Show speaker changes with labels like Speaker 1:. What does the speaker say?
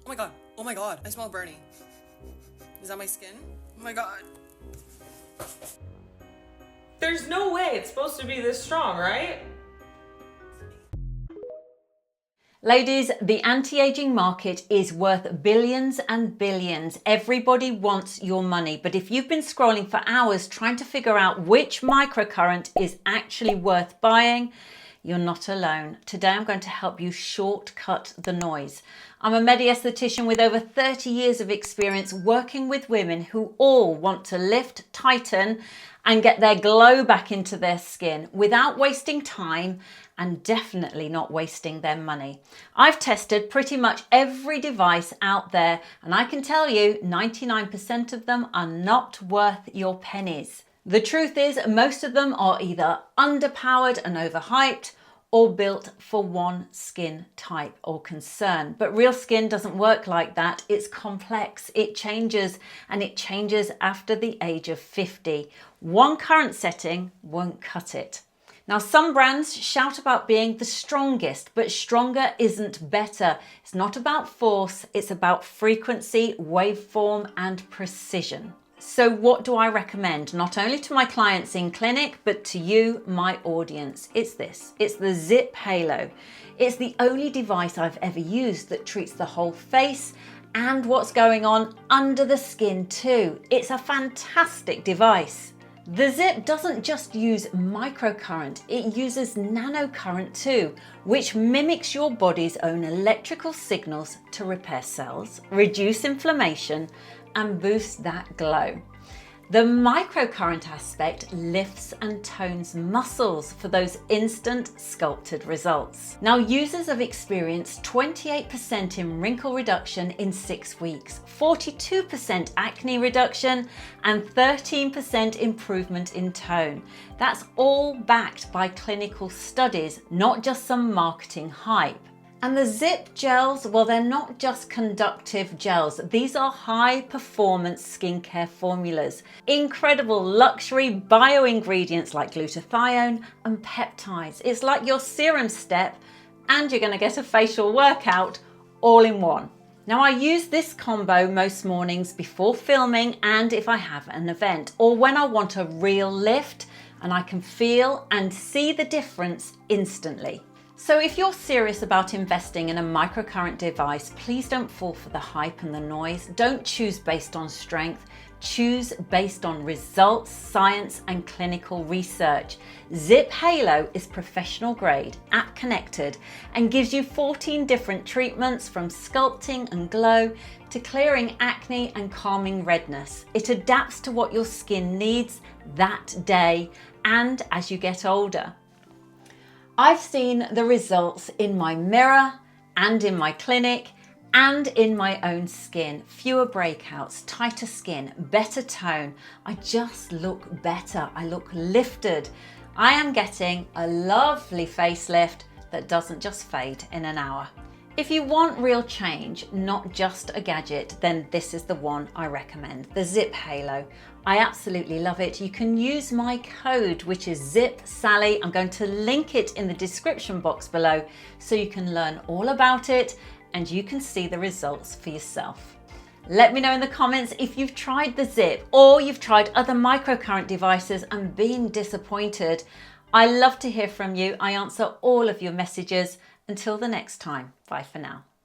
Speaker 1: Oh my god. Oh my god. I smell burning. Is that my skin? Oh my god.
Speaker 2: There's no way it's supposed to be this strong, right?
Speaker 3: Ladies, the anti-aging market is worth billions and billions. Everybody wants your money. But if you've been scrolling for hours trying to figure out which microcurrent is actually worth buying, you're not alone. Today I'm going to help you shortcut the noise. I'm a medi-aesthetician with over 30 years of experience working with women who all want to lift, tighten, and get their glow back into their skin without wasting time and definitely not wasting their money. I've tested pretty much every device out there, and I can tell you 99% of them are not worth your pennies. The truth is, most of them are either underpowered and overhyped or built for one skin type or concern. But real skin doesn't work like that. It's complex, it changes, and it changes after the age of 50. One current setting won't cut it. Now, some brands shout about being the strongest, but stronger isn't better. It's not about force, it's about frequency, waveform, and precision. So what do I recommend? Not only to my clients in clinic, but to you, my audience. It's this. It's the ZIIP Halo. It's the only device I've ever used that treats the whole face and what's going on under the skin too. It's a fantastic device. The ZIIP doesn't just use microcurrent, it uses nanocurrent too, which mimics your body's own electrical signals to repair cells, reduce inflammation, and boost that glow. The microcurrent aspect lifts and tones muscles for those instant sculpted results. Now, users have experienced 28% in wrinkle reduction in 6 weeks, 42% acne reduction, and 13% improvement in tone. That's all backed by clinical studies, not just some marketing hype. And the ZIIP gels, well, they're not just conductive gels. These are high performance skincare formulas. Incredible luxury bio ingredients like glutathione and peptides. It's like your serum step and you're gonna get a facial workout all in one. Now, I use this combo most mornings before filming and if I have an event or when I want a real lift and I can feel and see the difference instantly. So if you're serious about investing in a microcurrent device, please don't fall for the hype and the noise. Don't choose based on strength. Choose based on results, science, and clinical research. ZIIP Halo is professional grade, app connected, and gives you 14 different treatments from sculpting and glow to clearing acne and calming redness. It adapts to what your skin needs that day and as you get older. I've seen the results in my mirror and in my clinic and in my own skin. Fewer breakouts, tighter skin, better tone. I just look better. I look lifted. I am getting a lovely facelift that doesn't just fade in an hour. If you want real change, not just a gadget, then this is the one I recommend, the ZIIP Halo. I absolutely love it. You can use my code, which is ZIIPSally. I'm going to link it in the description box below so you can learn all about it and you can see the results for yourself. Let me know in the comments if you've tried the ZIIP or you've tried other microcurrent devices and been disappointed. I love to hear from you. I answer all of your messages. Until the next time, bye for now.